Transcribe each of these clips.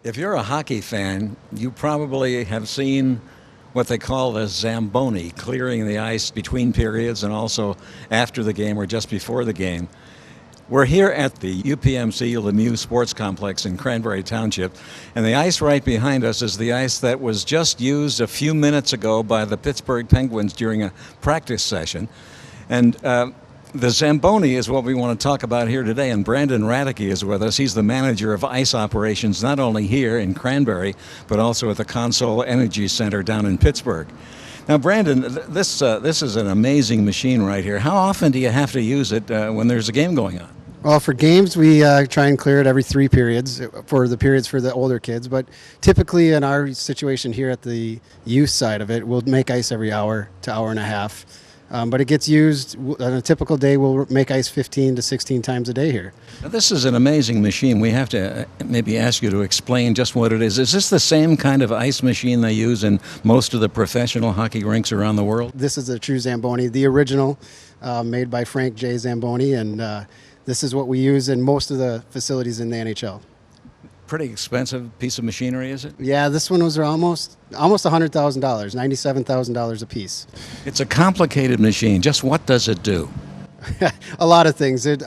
If you're a hockey fan, you probably have seen what they call the Zamboni, clearing the ice between periods and also after the game or just before the game. We're here at the UPMC Lemieux Sports Complex in Cranberry Township, and the ice right behind us is the ice that was just used a few minutes ago by the Pittsburgh Penguins during a practice session. And the Zamboni is what we want to talk about here today, and Brandon Radicke is with us. He's the manager of ice operations not only here in Cranberry, but also at the Consol Energy Center down in Pittsburgh. Now, Brandon, this is an amazing machine right here. How often do you have to use it when there's a game going on? Well, for games, we try and clear it every 3 periods for the periods for the older kids. But typically in our situation here at the youth side of it, we'll make ice every hour to hour and a half. But it gets used on a typical day. We'll make ice 15 to 16 times a day here. Now, this is an amazing machine. We have to maybe ask you to explain just what it is. Is this the same kind of ice machine they use in most of the professional hockey rinks around the world? This is a true Zamboni, the original, made by Frank J. Zamboni, and this is what we use in most of the facilities in the NHL. Pretty expensive piece of machinery, is it? Yeah, this one was almost $100,000, $97,000 a piece. It's a complicated machine. Just what does it do? A lot of things. It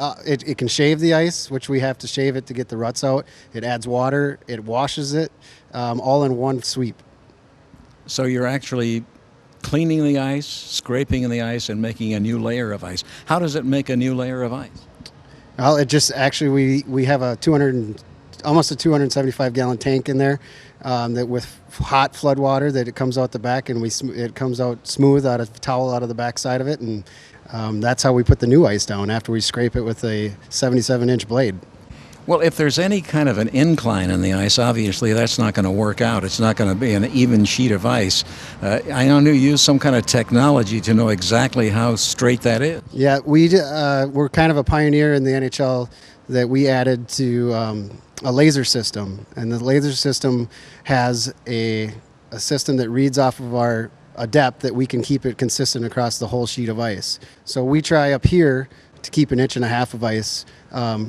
can shave the ice, which we have to shave it to get the ruts out. It adds water. It washes it, all in one sweep. So you're actually cleaning the ice, scraping the ice, and making a new layer of ice. How does it make a new layer of ice? Well, it just actually we have almost a 275-gallon tank in there that with hot flood water that it comes out the back, and it comes out smooth out of towel out of the back side of it, and that's how we put the new ice down after we scrape it with a 77-inch blade. Well, if there's any kind of an incline in the ice, obviously that's not going to work out. It's not going to be an even sheet of ice. I know you use some kind of technology to know exactly how straight that is. Yeah, we're kind of a pioneer in the NHL that we added to a laser system, and the laser system has a system that reads off of a depth that we can keep it consistent across the whole sheet of ice. So we try up here to keep 1.5 inches of ice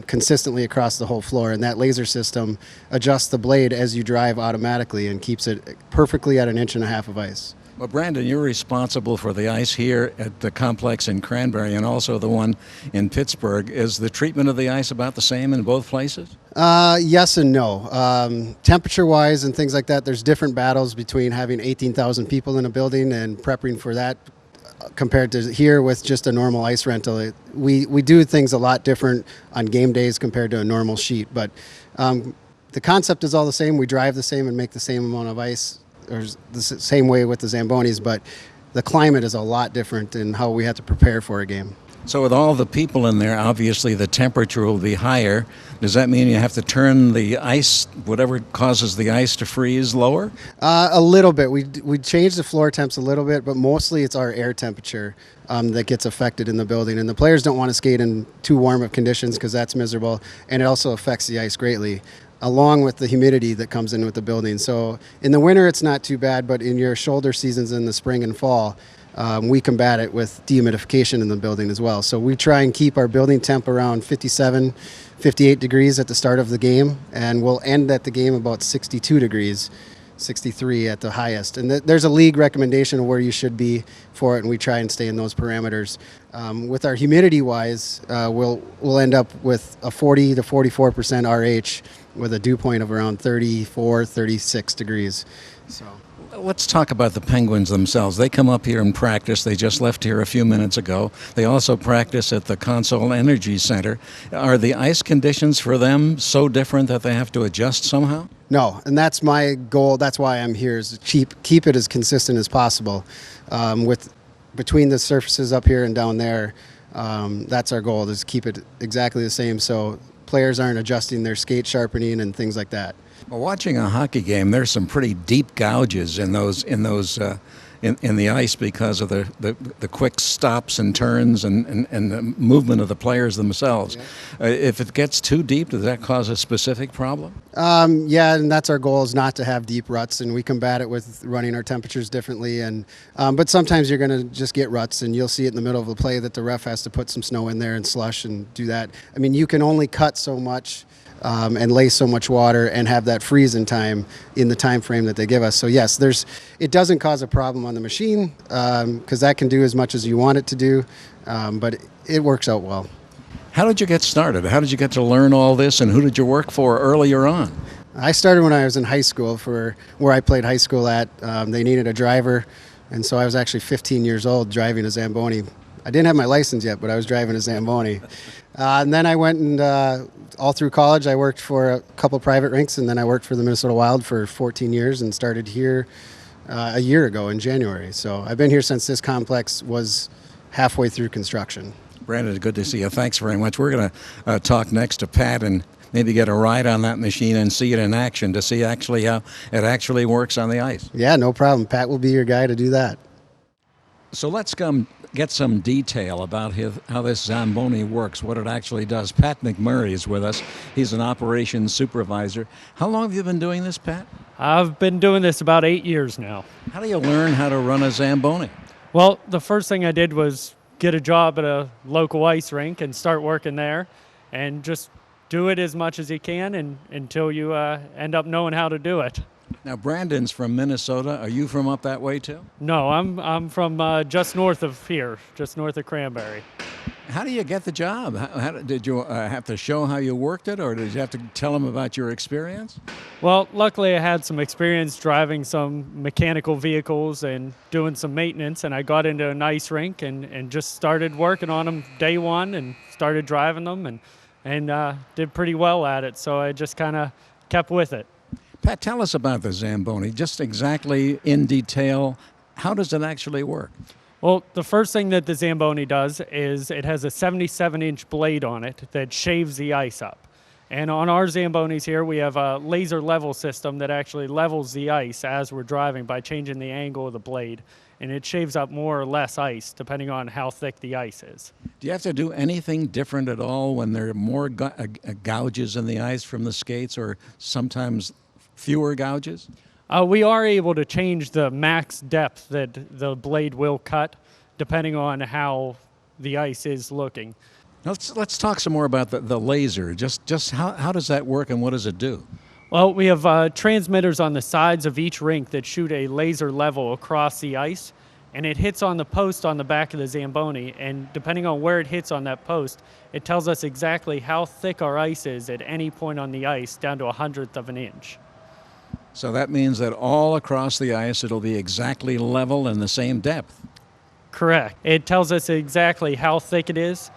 consistently across the whole floor, and that laser system adjusts the blade as you drive automatically and keeps it perfectly at 1.5 inches of ice. Well, Brandon, you're responsible for the ice here at the complex in Cranberry and also the one in Pittsburgh. Is the treatment of the ice about the same in both places? Yes and no. Temperature-wise and things like that, there's different battles between having 18,000 people in a building and prepping for that compared to here with just a normal ice rental. We do things a lot different on game days compared to a normal sheet, but the concept is all the same. We drive the same and make the same amount of ice, or the same way with the Zambonis, but the climate is a lot different in how we have to prepare for a game. So with all the people in there, obviously the temperature will be higher. Does that mean you have to turn the ice, whatever causes the ice to freeze, lower? A little bit. We change the floor temps a little bit, but mostly it's our air temperature that gets affected in the building. And the players don't want to skate in too warm of conditions because that's miserable, and it also affects the ice greatly, along with the humidity that comes in with the building. So in the winter, it's not too bad, but in your shoulder seasons in the spring and fall, we combat it with dehumidification in the building as well. So we try and keep our building temp around 57, 58 degrees at the start of the game, and we'll end at the game about 62 degrees, 63 at the highest. And there's a league recommendation of where you should be for it, and we try and stay in those parameters. With our humidity-wise, we'll end up with a 40 to 44% RH with a dew point of around 34, 36 degrees. So. Let's talk about the Penguins themselves. They come up here and practice. They just left here a few minutes ago. They also practice at the Consol Energy Center. Are the ice conditions for them so different that they have to adjust somehow? No, and that's my goal. That's why I'm here, is to keep it as consistent as possible. Between the surfaces up here and down there, that's our goal, is keep it exactly the same so players aren't adjusting their skate sharpening and things like that. Well, watching a hockey game, there's some pretty deep gouges in the ice because of the quick stops and turns and the movement of the players themselves. Yeah. If it gets too deep, does that cause a specific problem? Yeah, and that's our goal, is not to have deep ruts, and we combat it with running our temperatures differently. And but sometimes you're going to just get ruts, and you'll see it in the middle of the play that the ref has to put some snow in there and slush and do that. I mean, you can only cut so much and lay so much water and have that freeze in time in the time frame that they give us. So yes, it doesn't cause a problem on the machine because that can do as much as you want it to do, but it works out well. How did you get started? How did you get to learn all this, and who did you work for earlier on? I started when I was in high school for where I played high school at. They needed a driver, and so I was actually 15 years old driving a Zamboni. I didn't have my license yet, but I was driving a Zamboni. And then I went and all through college I worked for a couple private rinks, and then I worked for the Minnesota Wild for 14 years and started here a year ago in January. So I've been here since this complex was halfway through construction. Brandon, good to see you. Thanks very much. We're going to talk next to Pat and maybe get a ride on that machine and see it in action to see actually how it actually works on the ice. Yeah, no problem. Pat will be your guy to do that. So let's get some detail about how this Zamboni works, what it actually does. Pat MacMurray is with us. He's an operations supervisor. How long have you been doing this, Pat? I've been doing this about 8 years now. How do you learn how to run a Zamboni? Well, the first thing I did was get a job at a local ice rink and start working there and just do it as much as you can until you end up knowing how to do it. Now, Brandon's from Minnesota. Are you from up that way, too? No, I'm from just north of here, just north of Cranberry. How do you get the job? Did you have to show how you worked it, or did you have to tell them about your experience? Well, luckily I had some experience driving some mechanical vehicles and doing some maintenance, and I got into an ice rink and just started working on them day one and started driving them and did pretty well at it, so I just kind of kept with it. Pat, tell us about the Zamboni, just exactly in detail. How does it actually work? Well, the first thing that the Zamboni does is it has a 77-inch blade on it that shaves the ice up. And on our Zambonis here, we have a laser level system that actually levels the ice as we're driving by changing the angle of the blade. And it shaves up more or less ice depending on how thick the ice is. Do you have to do anything different at all when there are more gouges in the ice from the skates, or sometimes fewer gouges? We are able to change the max depth that the blade will cut depending on how the ice is looking. Let's talk some more about the laser. Just how does that work and what does it do? Well, we have transmitters on the sides of each rink that shoot a laser level across the ice, and it hits on the post on the back of the Zamboni, and depending on where it hits on that post, it tells us exactly how thick our ice is at any point on the ice down to 1/100th of an inch. So that means that all across the ice it'll be exactly level and the same depth. Correct. It tells us exactly how thick it is.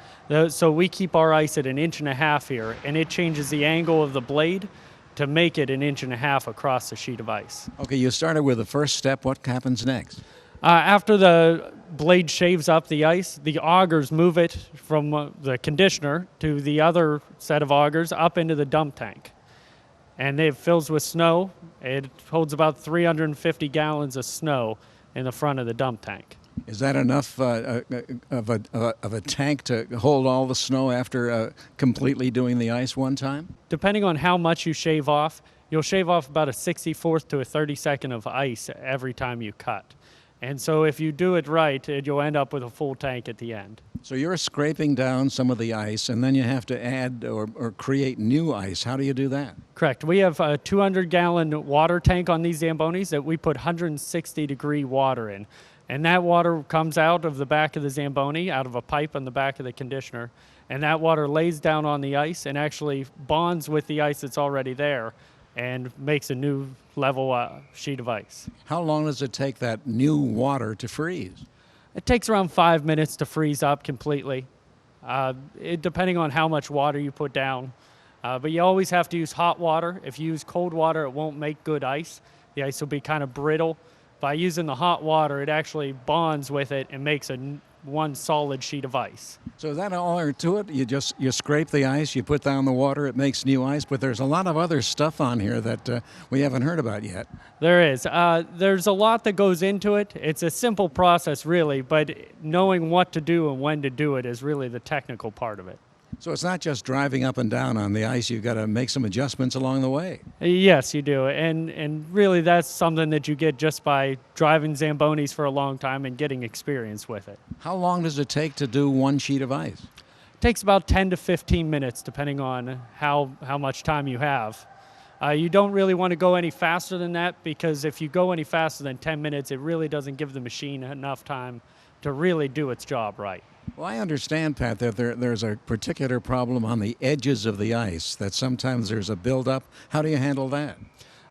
So we keep our ice at 1.5 inches here, and it changes the angle of the blade to make it 1.5 inches across the sheet of ice. Okay, you started with the first step. What happens next? After the blade shaves up the ice, the augers move it from the conditioner to the other set of augers up into the dump tank. And it fills with snow. It holds about 350 gallons of snow in the front of the dump tank. Is that enough of a tank to hold all the snow after completely doing the ice one time? Depending on how much you shave off, you'll shave off about a 64th to a 32nd of ice every time you cut. And so if you do it right, you'll end up with a full tank at the end. So you're scraping down some of the ice, and then you have to add or create new ice. How do you do that? Correct. We have a 200-gallon water tank on these Zambonis that we put 160-degree water in. And that water comes out of the back of the Zamboni, out of a pipe on the back of the conditioner. And that water lays down on the ice and actually bonds with the ice that's already there and makes a new level sheet of ice. How long does it take that new water to freeze? It takes around 5 minutes to freeze up completely, depending on how much water you put down. But you always have to use hot water. If you use cold water, it won't make good ice. The ice will be kind of brittle. By using the hot water, it actually bonds with it and makes one solid sheet of ice. So is that all there to it? You scrape the ice, you put down the water, it makes new ice, but there's a lot of other stuff on here that we haven't heard about yet. There is. There's a lot that goes into it. It's a simple process, really, but knowing what to do and when to do it is really the technical part of it. So it's not just driving up and down on the ice, you've got to make some adjustments along the way. Yes, you do. And really that's something that you get just by driving Zambonis for a long time and getting experience with it. How long does it take to do one sheet of ice? Takes about 10 to 15 minutes, depending on how much time you have. You don't really want to go any faster than that, because if you go any faster than 10 minutes, it really doesn't give the machine enough time to really do its job right. Well, I understand, Pat, that there's a particular problem on the edges of the ice, that sometimes there's a buildup. How do you handle that?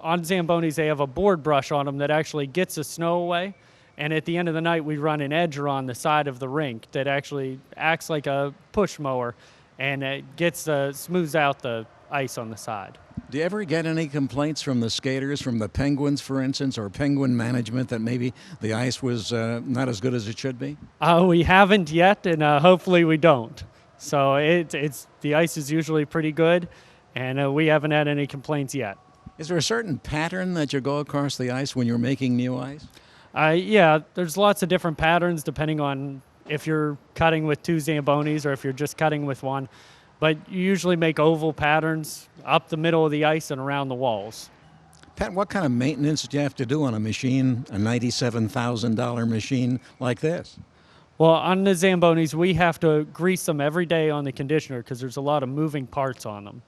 On Zambonis, they have a board brush on them that actually gets the snow away. And at the end of the night, we run an edger on the side of the rink that actually acts like a push mower, and it smooths out the ice on the side. Do you ever get any complaints from the skaters, from the Penguins, for instance, or Penguin management, that maybe the ice was not as good as it should be? We haven't yet, and hopefully we don't. So the ice is usually pretty good, and we haven't had any complaints yet. Is there a certain pattern that you go across the ice when you're making new ice? Yeah, there's lots of different patterns depending on if you're cutting with 2 Zambonis or if you're just cutting with one. But you usually make oval patterns up the middle of the ice and around the walls. Pat, what kind of maintenance do you have to do on a machine, a $97,000 machine like this? Well, on the Zambonis, we have to grease them every day on the conditioner because there's a lot of moving parts on them.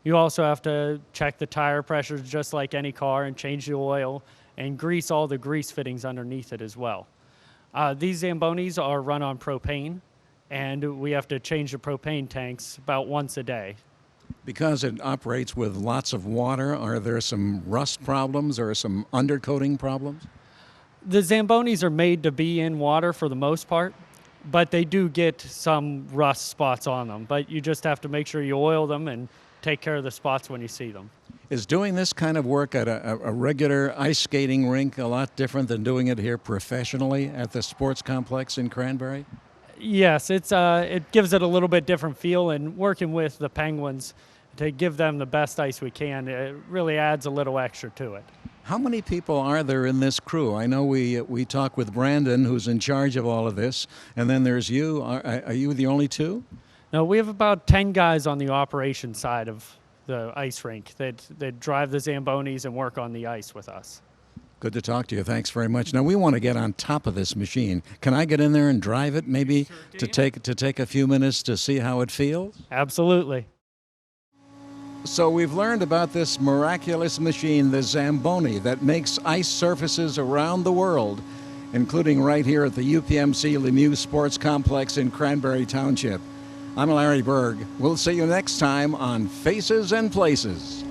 You also have to check the tire pressures just like any car and change the oil and grease all the grease fittings underneath it as well. These Zambonis are run on propane, and we have to change the propane tanks about once a day. Because it operates with lots of water, are there some rust problems or some undercoating problems? The Zambonis are made to be in water for the most part, but they do get some rust spots on them. But you just have to make sure you oil them and take care of the spots when you see them. Is doing this kind of work at a regular ice skating rink a lot different than doing it here professionally at the sports complex in Cranberry? Yes, it gives it a little bit different feel, and working with the Penguins to give them the best ice we can, it really adds a little extra to it. How many people are there in this crew? I know we talk with Brandon, who's in charge of all of this, and then there's you. Are you the only 2? No, we have about 10 guys on the operation side of the ice rink that drive the Zambonis and work on the ice with us. Good to talk to you. Thanks very much. Now, we want to get on top of this machine. Can I get in there and drive it, maybe to take a few minutes to see how it feels? Absolutely. So we've learned about this miraculous machine, the Zamboni, that makes ice surfaces around the world, including right here at the UPMC Lemieux Sports Complex in Cranberry Township. I'm Larry Berg. We'll see you next time on Faces and Places.